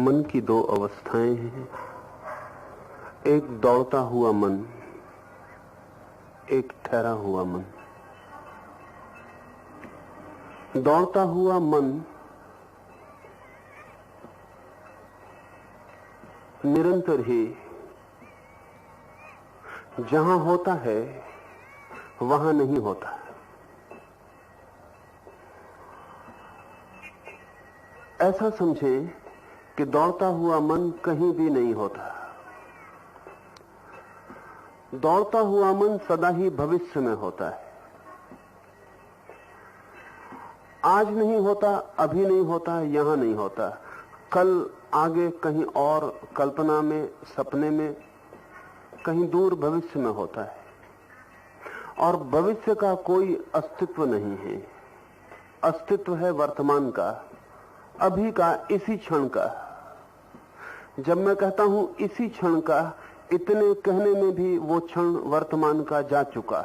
मन की दो अवस्थाएं हैं, एक दौड़ता हुआ मन, एक ठहरा हुआ मन। दौड़ता हुआ मन निरंतर ही जहां होता है वहां नहीं होता। ऐसा समझें कि दौड़ता हुआ मन कहीं भी नहीं होता। दौड़ता हुआ मन सदा ही भविष्य में होता है। आज नहीं होता, अभी नहीं होता, यहां नहीं होता, कल आगे कहीं और कल्पना में, सपने में, कहीं दूर भविष्य में होता है। और भविष्य का कोई अस्तित्व नहीं है। अस्तित्व है वर्तमान का, अभी का, इसी क्षण का। जब मैं कहता हूं इसी क्षण का, इतने कहने में भी वो क्षण वर्तमान का जा चुका।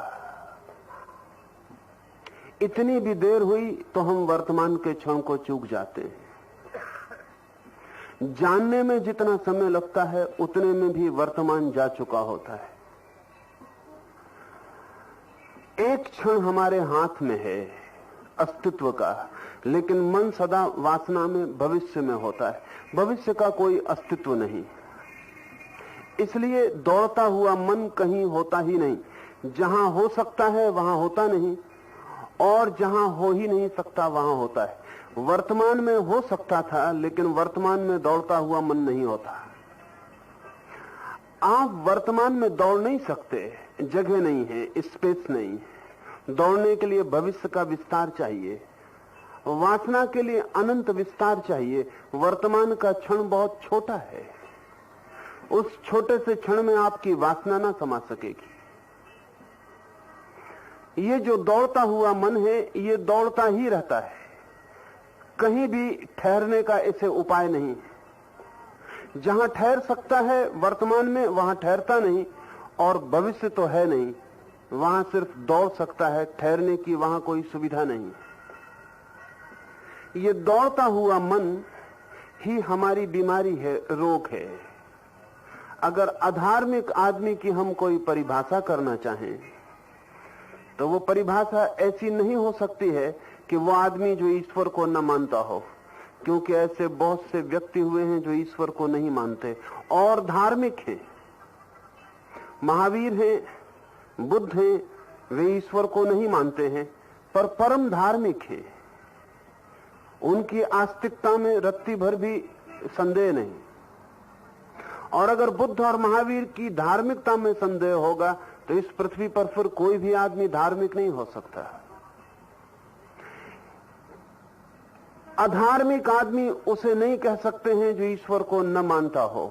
इतनी भी देर हुई तो हम वर्तमान के क्षण को चूक जाते हैं। जानने में जितना समय लगता है उतने में भी वर्तमान जा चुका होता है। एक क्षण हमारे हाथ में है अस्तित्व का, लेकिन मन सदा वासना में, भविष्य में होता है। भविष्य का कोई अस्तित्व नहीं। इसलिए दौड़ता हुआ मन कहीं होता ही नहीं। जहां हो सकता है वहां होता नहीं, और जहां हो ही नहीं सकता वहां होता है। वर्तमान में हो सकता था, लेकिन वर्तमान में दौड़ता हुआ मन नहीं होता। आप वर्तमान में दौड़ नहीं सकते, जगह नहीं है, स्पेस नहीं है। दौड़ने के लिए भविष्य का विस्तार चाहिए, वासना के लिए अनंत विस्तार चाहिए। वर्तमान का क्षण बहुत छोटा है। उस छोटे से क्षण में आपकी वासना ना समा सकेगी। ये जो दौड़ता हुआ मन है, ये दौड़ता ही रहता है। कहीं भी ठहरने का इसे उपाय नहीं। जहां ठहर सकता है वर्तमान में, वहां ठहरता नहीं, और भविष्य तो है नहीं, वहां सिर्फ दौड़ सकता है। ठहरने की वहां कोई सुविधा नहीं। ये दौड़ता हुआ मन ही हमारी बीमारी है, रोग है। अगर अधार्मिक आदमी की हम कोई परिभाषा करना चाहें तो वो परिभाषा ऐसी नहीं हो सकती है कि वो आदमी जो ईश्वर को न मानता हो, क्योंकि ऐसे बहुत से व्यक्ति हुए हैं जो ईश्वर को नहीं मानते और धार्मिक हैं। महावीर हैं, बुद्ध हैं, वे ईश्वर को नहीं मानते हैं पर परम धार्मिक हैं। उनकी आस्तिकता में रत्ती भर भी संदेह नहीं। और अगर बुद्ध और महावीर की धार्मिकता में संदेह होगा तो इस पृथ्वी पर फिर कोई भी आदमी धार्मिक नहीं हो सकता। अधार्मिक आदमी उसे नहीं कह सकते हैं जो ईश्वर को न मानता हो।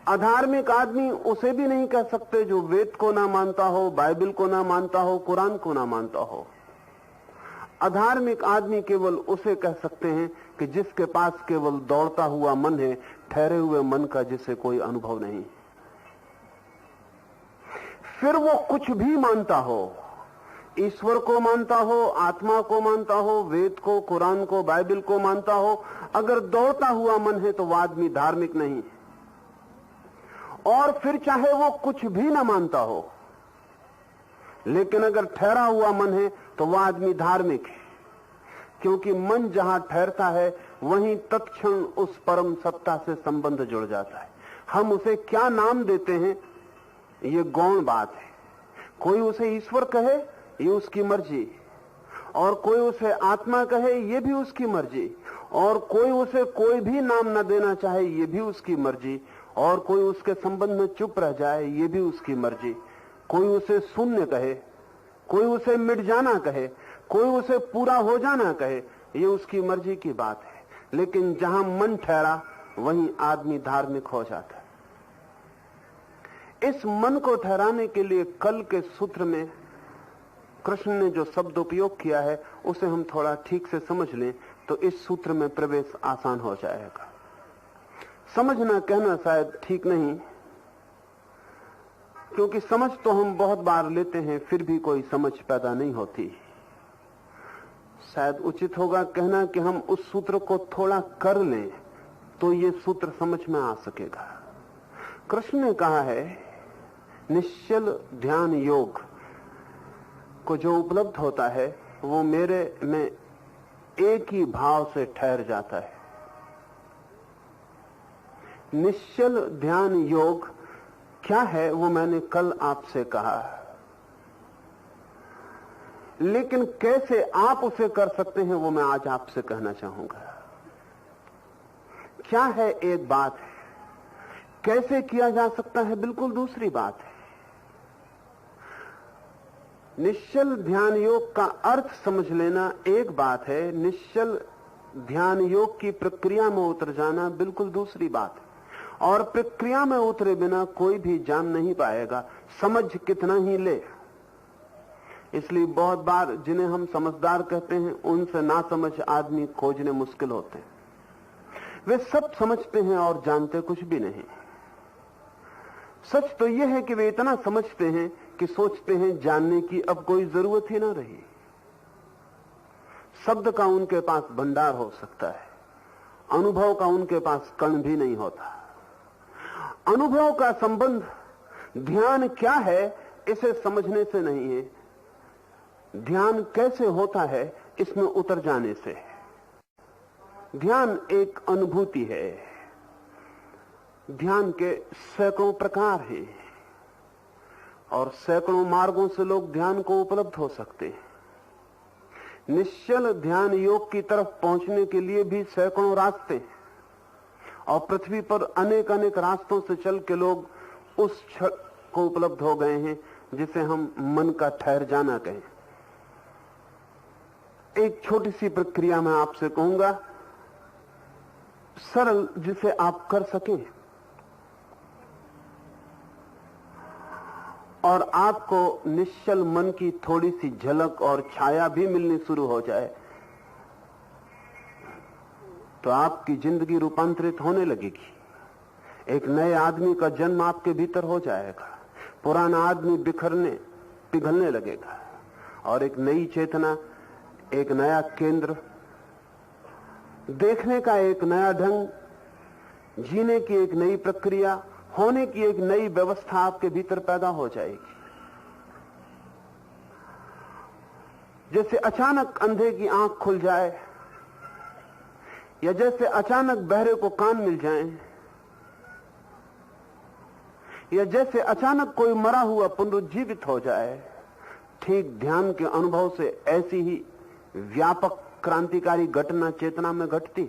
अधार्मिक आदमी उसे भी नहीं कह सकते जो वेद को ना मानता हो, बाइबल को ना मानता हो, कुरान को ना मानता हो। अधार्मिक आदमी केवल उसे कह सकते हैं कि जिसके पास केवल दौड़ता हुआ मन है, ठहरे हुए मन का जिसे कोई अनुभव नहीं। फिर वो कुछ भी मानता हो, ईश्वर को मानता हो, आत्मा को मानता हो, वेद को, कुरान को, बाइबल को मानता हो, अगर दौड़ता हुआ मन है तो वह आदमी धार्मिक नहीं। और फिर चाहे वो कुछ भी ना मानता हो, लेकिन अगर ठहरा हुआ मन है तो वह आदमी धार्मिक है। क्योंकि मन जहां ठहरता है वहीं तत्क्षण उस परम सत्ता से संबंध जुड़ जाता है। हम उसे क्या नाम देते हैं ये गौण बात है। कोई उसे ईश्वर कहे ये उसकी मर्जी, और कोई उसे आत्मा कहे ये भी उसकी मर्जी, और कोई उसे कोई भी नाम न देना चाहे ये भी उसकी मर्जी, और कोई उसके संबंध में चुप रह जाए ये भी उसकी मर्जी। कोई उसे शून्य कहे, कोई उसे मिट जाना कहे, कोई उसे पूरा हो जाना कहे, ये उसकी मर्जी की बात है। लेकिन जहां मन ठहरा वहीं आदमी धार्मिक हो जाता है। इस मन को ठहराने के लिए कल के सूत्र में कृष्ण ने जो शब्द उपयोग किया है उसे हम थोड़ा ठीक से समझ लें तो इस सूत्र में प्रवेश आसान हो जाएगा। समझना कहना शायद ठीक नहीं, क्योंकि समझ तो हम बहुत बार लेते हैं फिर भी कोई समझ पैदा नहीं होती। शायद उचित होगा कहना कि हम उस सूत्र को थोड़ा कर लें तो ये सूत्र समझ में आ सकेगा। कृष्ण ने कहा है निश्चल ध्यान योग को जो उपलब्ध होता है वो मेरे में एक ही भाव से ठहर जाता है। निश्चल ध्यान योग क्या है वो मैंने कल आपसे कहा, लेकिन कैसे आप उसे कर सकते हैं वो मैं आज आपसे कहना चाहूंगा। क्या है एक बात है, कैसे किया जा सकता है बिल्कुल दूसरी बात है। निश्चल ध्यान योग का अर्थ समझ लेना एक बात है, निश्चल ध्यान योग की प्रक्रिया में उतर जाना बिल्कुल दूसरी बात है। और प्रक्रिया में उतरे बिना कोई भी जान नहीं पाएगा, समझ कितना ही ले। इसलिए बहुत बार जिन्हें हम समझदार कहते हैं उनसे ना समझ आदमी खोजने मुश्किल होते हैं। वे सब समझते हैं और जानते कुछ भी नहीं। सच तो यह है कि वे इतना समझते हैं कि सोचते हैं जानने की अब कोई जरूरत ही ना रही। शब्द का उनके पास भंडार हो सकता है, अनुभव का उनके पास कण भी नहीं होता। अनुभव का संबंध ध्यान क्या है इसे समझने से नहीं है, ध्यान कैसे होता है इसमें उतर जाने से है। ध्यान एक अनुभूति है। ध्यान के सैकड़ों प्रकार हैं और सैकड़ों मार्गों से लोग ध्यान को उपलब्ध हो सकते हैं। निश्चल ध्यान योग की तरफ पहुंचने के लिए भी सैकड़ों रास्ते हैं और पृथ्वी पर अनेक अनेक रास्तों से चल के लोग उस क्षण को उपलब्ध हो गए हैं जिसे हम मन का ठहर जाना कहें। एक छोटी सी प्रक्रिया मैं आपसे कहूंगा, सरल, जिसे आप कर सकें और आपको निश्चल मन की थोड़ी सी झलक और छाया भी मिलनी शुरू हो जाए तो आपकी जिंदगी रूपांतरित होने लगेगी। एक नए आदमी का जन्म आपके भीतर हो जाएगा, पुराना आदमी बिखरने पिघलने लगेगा और एक नई चेतना, एक नया केंद्र, देखने का एक नया ढंग, जीने की एक नई प्रक्रिया, होने की एक नई व्यवस्था आपके भीतर पैदा हो जाएगी। जैसे अचानक अंधे की आंख खुल जाए या जैसे अचानक बहरे को कान मिल जाएं, या जैसे अचानक कोई मरा हुआ पुनरुज्जीवित हो जाए, ठीक ध्यान के अनुभव से ऐसी ही व्यापक क्रांतिकारी घटना चेतना में घटती।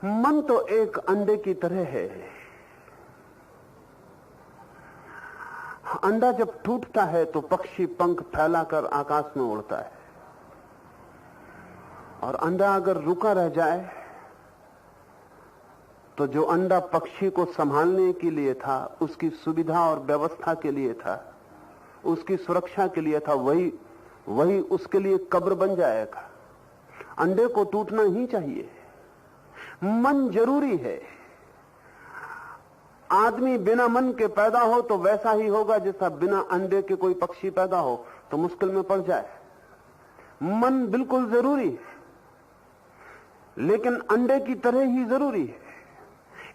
मन तो एक अंडे की तरह है। अंडा जब टूटता है तो पक्षी पंख फैलाकर आकाश में उड़ता है और अंडा अगर रुका रह जाए तो जो अंडा पक्षी को संभालने के लिए था, उसकी सुविधा और व्यवस्था के लिए था, उसकी सुरक्षा के लिए था, वही उसके लिए कब्र बन जाएगा। अंडे को टूटना ही चाहिए। मन जरूरी है। आदमी बिना मन के पैदा हो तो वैसा ही होगा जैसा बिना अंडे के कोई पक्षी पैदा हो तो मुश्किल में पड़ जाए। मन बिल्कुल जरूरी है, लेकिन अंडे की तरह ही जरूरी है।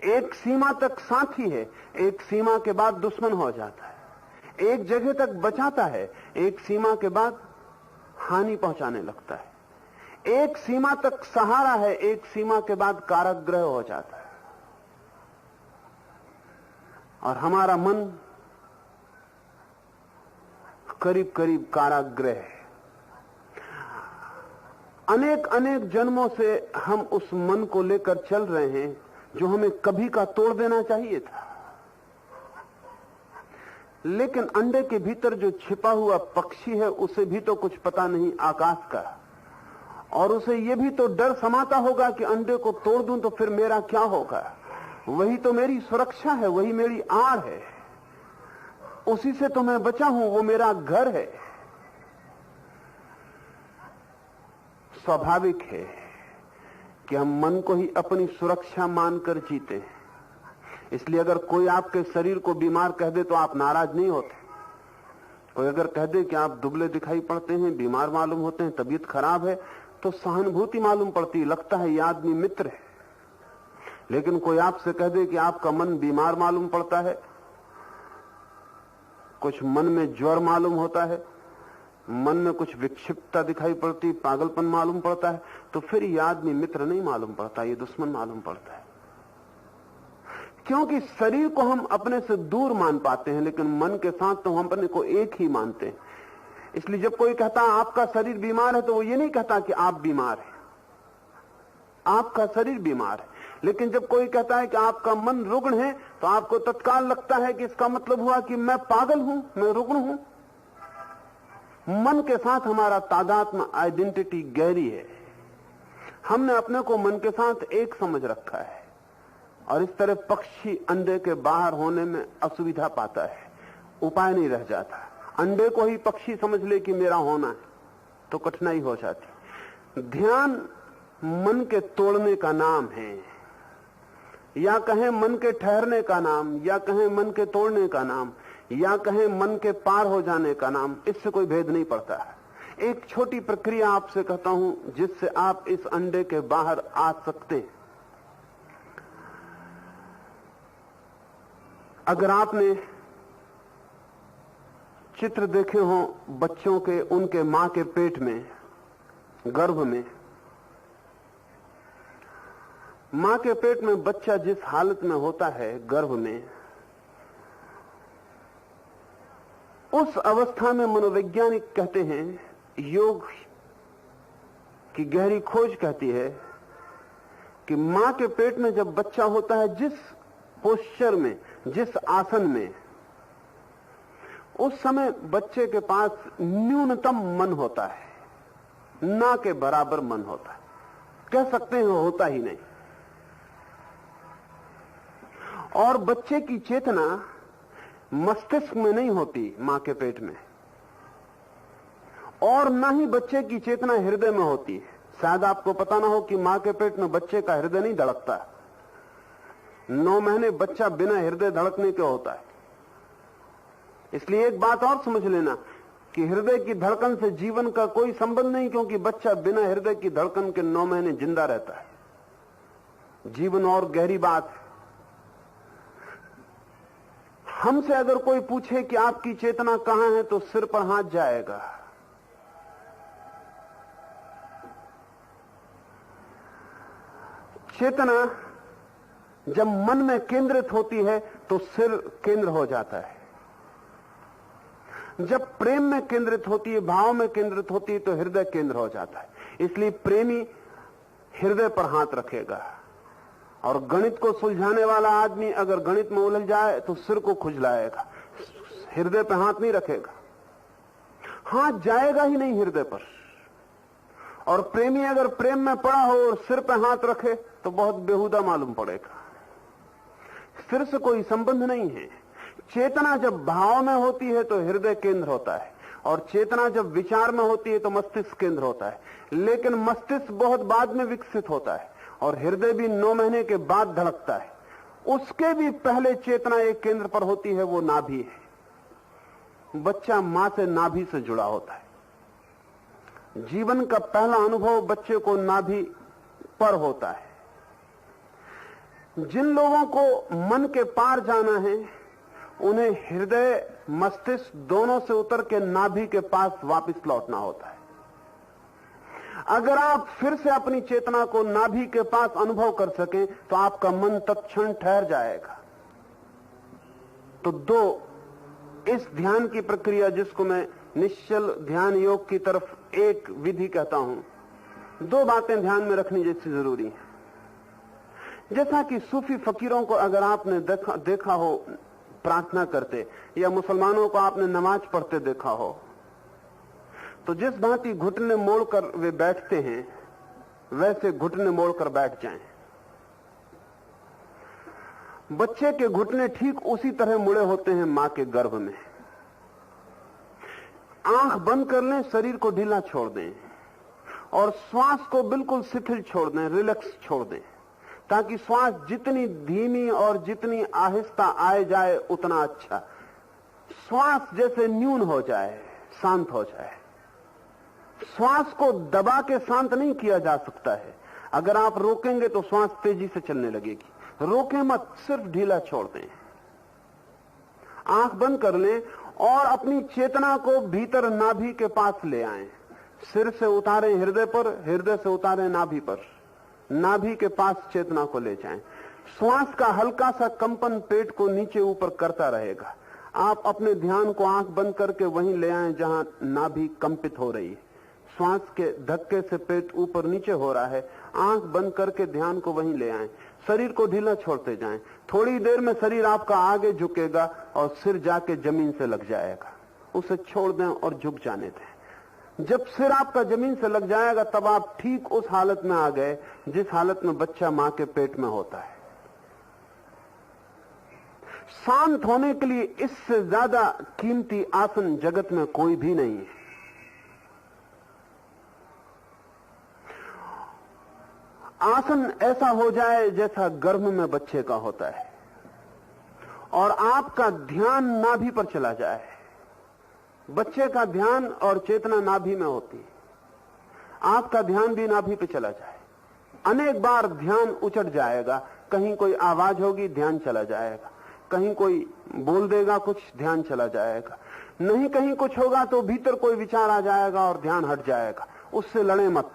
एक सीमा तक साथी है, एक सीमा के बाद दुश्मन हो जाता है। एक जगह तक बचाता है, एक सीमा के बाद हानि पहुंचाने लगता है। एक सीमा तक सहारा है, एक सीमा के बाद कारागृह हो जाता है। और हमारा मन करीब करीब कारागृह है। अनेक अनेक जन्मों से हम उस मन को लेकर चल रहे हैं जो हमें कभी का तोड़ देना चाहिए था। लेकिन अंडे के भीतर जो छिपा हुआ पक्षी है उसे भी तो कुछ पता नहीं आकाश का, और उसे यह भी तो डर समाता होगा कि अंडे को तोड़ दूं तो फिर मेरा क्या होगा। वही तो मेरी सुरक्षा है, वही मेरी आड़ है, उसी से तो मैं बचा हूं, वो मेरा घर है। स्वाभाविक है कि हम मन को ही अपनी सुरक्षा मानकर जीते हैं। इसलिए अगर कोई आपके शरीर को बीमार कह दे तो आप नाराज नहीं होते। कोई अगर कह दे कि आप दुबले दिखाई पड़ते हैं, बीमार मालूम होते हैं, तबीयत खराब है, तो सहानुभूति मालूम पड़ती, लगता है ये आदमी मित्र है। लेकिन कोई आपसे कह दे कि आपका मन बीमार मालूम पड़ता है, कुछ मन में ज्वर मालूम होता है, मन में कुछ विक्षिप्तता दिखाई पड़ती, पागलपन मालूम पड़ता है, तो फिर ये आदमी मित्र नहीं मालूम पड़ता, ये दुश्मन मालूम पड़ता है। क्योंकि शरीर को हम अपने से दूर मान पाते हैं, लेकिन मन के साथ तो हम अपने को एक ही मानते हैं। इसलिए जब कोई कहता है आपका शरीर बीमार है, तो वो ये नहीं कहता कि आप बीमार हैं, आपका शरीर बीमार है। लेकिन जब कोई कहता है कि आपका मन रुग्ण है, तो आपको तत्काल लगता है कि इसका मतलब हुआ कि मैं पागल हूं, मैं रुग्ण हूं। मन के साथ हमारा तादात्म्य, आइडेंटिटी गहरी है। हमने अपने को मन के साथ एक समझ रखा है, और इस तरह पक्षी अंडे के बाहर होने में असुविधा पाता है, उपाय नहीं रह जाता। अंडे को ही पक्षी समझ ले कि मेरा होना है, तो कठिनाई हो जाती। ध्यान मन के तोड़ने का नाम है, या कहें मन के ठहरने का नाम, या कहें मन के तोड़ने का नाम, या कहें मन के पार हो जाने का नाम। इससे कोई भेद नहीं पड़ता है। एक छोटी प्रक्रिया आपसे कहता हूं, जिससे आप इस अंडे के बाहर आ सकते हैं। अगर आपने चित्र देखे हो बच्चों के, उनके मां के पेट में, गर्भ में, मां के पेट में बच्चा जिस हालत में होता है गर्भ में, उस अवस्था में मनोवैज्ञानिक कहते हैं, योग की गहरी खोज कहती है कि मां के पेट में जब बच्चा होता है, जिस पोस्चर में, जिस आसन में, उस समय बच्चे के पास न्यूनतम मन होता है, ना के बराबर मन होता है। कह सकते हैं होता ही नहीं। और बच्चे की चेतना मस्तिष्क में नहीं होती मां के पेट में, और ना ही बच्चे की चेतना हृदय में होती है। शायद आपको पता ना हो कि मां के पेट में बच्चे का हृदय नहीं धड़कता। 9 महीने बच्चा बिना हृदय धड़कने के होता है। इसलिए एक बात और समझ लेना कि हृदय की धड़कन से जीवन का कोई संबंध नहीं, क्योंकि बच्चा बिना हृदय की धड़कन के 9 महीने जिंदा रहता है। जीवन और गहरी बात है। हमसे अगर कोई पूछे कि आपकी चेतना कहां है, तो सिर पर हाथ जाएगा। चेतना जब मन में केंद्रित होती है तो सिर केंद्र हो जाता है। जब प्रेम में केंद्रित होती है, भाव में केंद्रित होती है, तो हृदय केंद्र हो जाता है। इसलिए प्रेमी हृदय पर हाथ रखेगा, और गणित को सुलझाने वाला आदमी अगर गणित में उलझ जाए तो सिर को खुजलाएगा, हृदय पर हाथ नहीं रखेगा। हाथ जाएगा ही नहीं हृदय पर। और प्रेमी अगर प्रेम में पड़ा हो और सिर पर हाथ रखे तो बहुत बेहुदा मालूम पड़ेगा। सिर से कोई संबंध नहीं है। चेतना जब भाव में होती है तो हृदय केंद्र होता है, और चेतना जब विचार में होती है तो मस्तिष्क केंद्र होता है। लेकिन मस्तिष्क बहुत बाद में विकसित होता है, और हृदय भी 9 महीने के बाद धड़कता है। उसके भी पहले चेतना एक केंद्र पर होती है, वो नाभि है। बच्चा मां से नाभि से जुड़ा होता है। जीवन का पहला अनुभव बच्चे को नाभि पर होता है। जिन लोगों को मन के पार जाना है, उन्हें हृदय मस्तिष्क दोनों से उतर के नाभि के पास वापस लौटना होता है। अगर आप फिर से अपनी चेतना को नाभि के पास अनुभव कर सकें तो आपका मन तत्क्षण ठहर जाएगा। तो 2 इस ध्यान की प्रक्रिया, जिसको मैं निश्चल ध्यान योग की तरफ एक विधि कहता हूं, 2 बातें ध्यान में रखनी जैसी जरूरी है। जैसा कि सूफी फकीरों को अगर आपने देखा हो प्रार्थना करते, या मुसलमानों को आपने नमाज पढ़ते देखा हो, तो जिस भांति घुटने मोड़कर वे बैठते हैं, वैसे घुटने मोड़कर बैठ जाएं। बच्चे के घुटने ठीक उसी तरह मुड़े होते हैं मां के गर्भ में। आंख बंद कर लें, शरीर को ढीला छोड़ दें, और श्वास को बिल्कुल शिथिल छोड़ दें, रिलैक्स छोड़ दें, ताकि श्वास जितनी धीमी और जितनी आहिस्ता आए जाए उतना अच्छा। श्वास जैसे न्यून हो जाए, शांत हो जाए। श्वास को दबा के शांत नहीं किया जा सकता है। अगर आप रोकेंगे तो श्वास तेजी से चलने लगेगी। रोकें मत, सिर्फ ढीला छोड़ दें। आंख बंद कर लें और अपनी चेतना को भीतर नाभि के पास ले आएं। सिर से उतारें हृदय पर, हृदय से उतारें नाभि पर, नाभि के पास चेतना को ले जाएं। श्वास का हल्का सा कंपन पेट को नीचे ऊपर करता रहेगा। आप अपने ध्यान को आंख बंद करके वहीं ले आएं जहां नाभि कंपित हो रही है। श्वास के धक्के से पेट ऊपर नीचे हो रहा है, आंख बंद करके ध्यान को वहीं ले आएं। शरीर को ढीला छोड़ते जाएं। थोड़ी देर में शरीर आपका आगे झुकेगा और सिर जाके जमीन से लग जाएगा। उसे छोड़ दें और झुक जाने दें। जब सिर आपका जमीन से लग जाएगा तब आप ठीक उस हालत में आ गए जिस हालत में बच्चा मां के पेट में होता है। शांत होने के लिए इससे ज्यादा कीमती आसन जगत में कोई भी नहीं है। आसन ऐसा हो जाए जैसा गर्भ में बच्चे का होता है और आपका ध्यान नाभि पर चला जाए। बच्चे का ध्यान और चेतना नाभि में होती है, आपका ध्यान भी नाभि पे चला जाए। अनेक बार ध्यान उचट जाएगा, कहीं कोई आवाज होगी ध्यान चला जाएगा, कहीं कोई बोल देगा कुछ ध्यान चला जाएगा, नहीं कहीं कुछ होगा तो भीतर कोई विचार आ जाएगा और ध्यान हट जाएगा। उससे लड़े मत।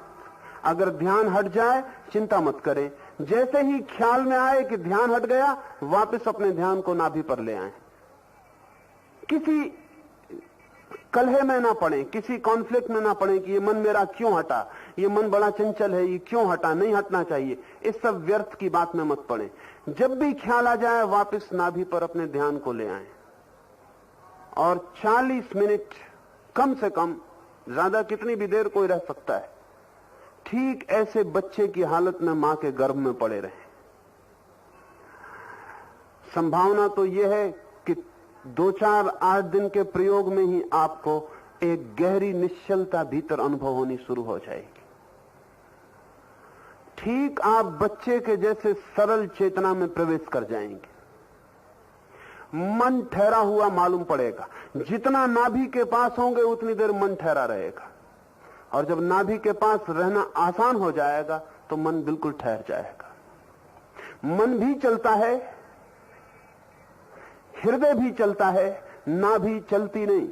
अगर ध्यान हट जाए चिंता मत करें। जैसे ही ख्याल में आए कि ध्यान हट गया, वापस अपने ध्यान को नाभि पर ले आए। किसी कलह में ना पड़े, किसी कॉन्फ्लिक्ट में ना पड़े कि ये मन मेरा क्यों हटा, ये मन बड़ा चंचल है, ये क्यों हटा, नहीं हटना चाहिए। इस सब व्यर्थ की बात में मत पड़े। जब भी ख्याल आ जाए वापस नाभि पर अपने ध्यान को ले आए और 40 मिनट कम से कम, ज्यादा कितनी भी देर कोई रह सकता है, ठीक ऐसे बच्चे की हालत में मां के गर्भ में पड़े रहे। संभावना तो यह है कि 2-4-8 दिन के प्रयोग में ही आपको एक गहरी निश्चलता भीतर अनुभव होनी शुरू हो जाएगी। ठीक आप बच्चे के जैसे सरल चेतना में प्रवेश कर जाएंगे। मन ठहरा हुआ मालूम पड़ेगा। जितना नाभि के पास होंगे उतनी देर मन ठहरा रहेगा और जब नाभि के पास रहना आसान हो जाएगा तो मन बिल्कुल ठहर जाएगा। मन भी चलता है, हृदय भी चलता है, नाभि चलती नहीं।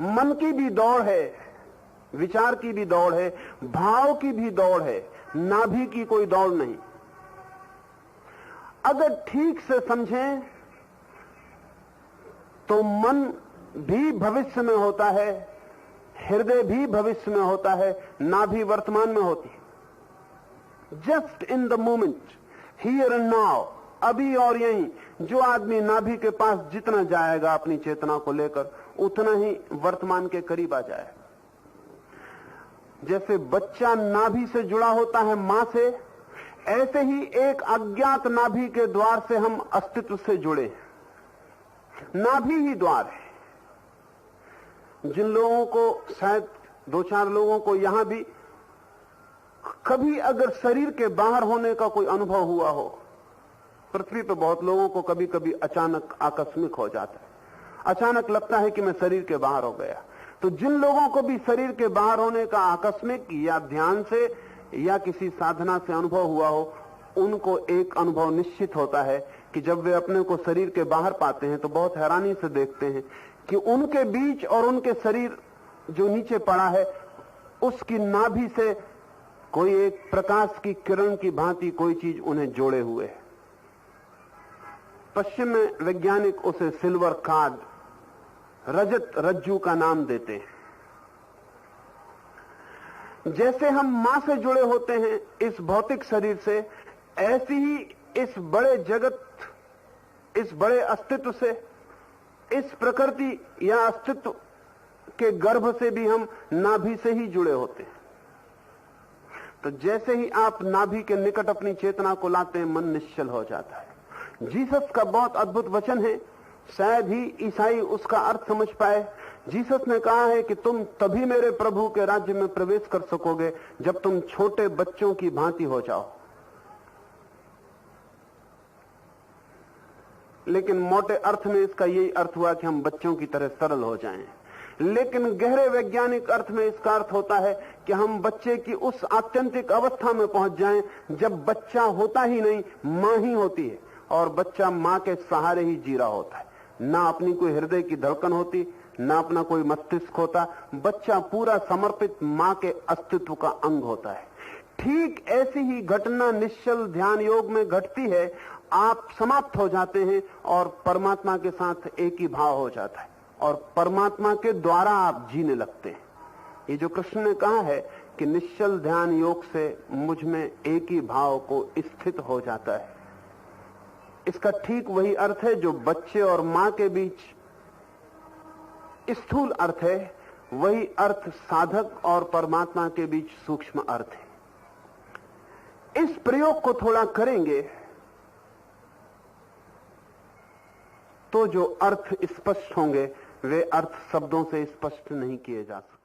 मन की भी दौड़ है, विचार की भी दौड़ है, भाव की भी दौड़ है, नाभि की कोई दौड़ नहीं। अगर ठीक से समझें तो मन भी भविष्य में होता है, हृदय भी भविष्य में होता है, नाभि वर्तमान में होती है। Just in the moment, here and now, अभी और यहीं। जो आदमी नाभि के पास जितना जाएगा अपनी चेतना को लेकर, उतना ही वर्तमान के करीब आ जाएगा। जैसे बच्चा नाभि से जुड़ा होता है मां से, ऐसे ही एक अज्ञात नाभि के द्वार से हम अस्तित्व से जुड़े हैं। नाभि ही द्वार है। जिन लोगों को, शायद 2-4 लोगों को यहां भी कभी अगर शरीर के बाहर होने का कोई अनुभव हुआ हो, पृथ्वी पर बहुत लोगों को कभी कभी अचानक आकस्मिक हो जाता है, अचानक लगता है कि मैं शरीर के बाहर हो गया। तो जिन लोगों को भी शरीर के बाहर होने का आकस्मिक या ध्यान से या किसी साधना से अनुभव हुआ हो, उनको एक अनुभव निश्चित होता है कि जब वे अपने को शरीर के बाहर पाते हैं तो बहुत हैरानी से देखते हैं कि उनके बीच और उनके शरीर जो नीचे पड़ा है, उसकी नाभि से कोई एक प्रकाश की किरण की भांति कोई चीज उन्हें जोड़े हुए है। पश्चिम में वैज्ञानिक उसे सिल्वर कार्ड, रजत रज्जू का नाम देते हैं। जैसे हम मां से जुड़े होते हैं इस भौतिक शरीर से, ऐसी ही इस बड़े जगत, इस बड़े अस्तित्व से, इस प्रकृति या अस्तित्व के गर्भ से भी हम नाभि से ही जुड़े होते हैं। तो जैसे ही आप नाभि के निकट अपनी चेतना को लाते हैं, मन निश्चल हो जाता है। जीसस का बहुत अद्भुत वचन है, शायद ही ईसाई उसका अर्थ समझ पाए। जीसस ने कहा है कि तुम तभी मेरे प्रभु के राज्य में प्रवेश कर सकोगे जब तुम छोटे बच्चों की भांति हो जाओ। लेकिन मोटे अर्थ में इसका यही अर्थ हुआ कि हम बच्चों की तरह सरल हो जाएं। लेकिन गहरे वैज्ञानिक अर्थ में इसका अर्थ होता है कि हम बच्चे की उस आत्यंतिक अवस्था में पहुंच जाएं जब बच्चा होता ही नहीं, मां ही होती है और बच्चा मां के सहारे ही जी रहा होता है। ना अपनी कोई हृदय की धड़कन होती, ना अपना कोई मस्तिष्क होता, बच्चा पूरा समर्पित मां के अस्तित्व का अंग होता है। ठीक ऐसी ही घटना निश्चल ध्यान योग में घटती है। आप समाप्त हो जाते हैं और परमात्मा के साथ एक ही भाव हो जाता है और परमात्मा के द्वारा आप जीने लगते हैं। ये जो कृष्ण ने कहा है कि निश्चल ध्यान योग से मुझ में एक ही भाव को स्थित हो जाता है, इसका ठीक वही अर्थ है जो बच्चे और मां के बीच स्थूल अर्थ है, वही अर्थ साधक और परमात्मा के बीच सूक्ष्म अर्थ है। इस प्रयोग को थोड़ा करेंगे तो जो अर्थ स्पष्ट होंगे वे अर्थ शब्दों से स्पष्ट नहीं किए जा सकते।